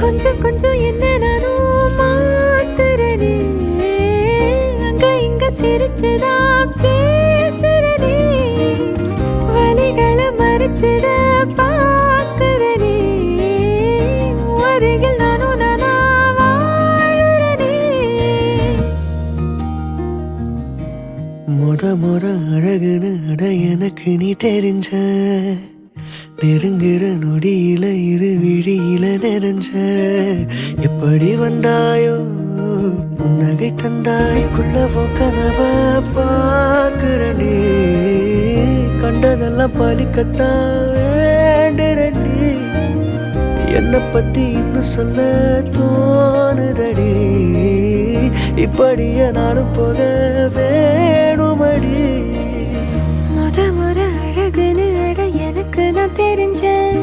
கொஞ்சம் கொஞ்சம் என்ன நானும் மாத்துறனே, அங்க இங்க சிரிச்சுதா பேசுறனே, வலிகளை மறைச்சிட பாக்குறனே, அருகில் நானும் நானா வாழுறனே. முத அழகுன்னு அட எனக்கு நீ தெரிஞ்ச, நெருங்குற நொடியில இரு விழியில நிறைஞ்ச, எப்படி வந்தாயோ புன்னகை தந்தாய்க்குள்ளவோ கனவ பாக்குறனே, கண்டதெல்லாம் பலிக்கத்தான் வேண்டுறடி, என்னை பத்தி இன்னும் சொல்ல தோணுதடி, இப்படியே நானும் போக வேணுமடி. முறை அழகுன்னு அட எனக்கு நான் தெரிஞ்சேன்,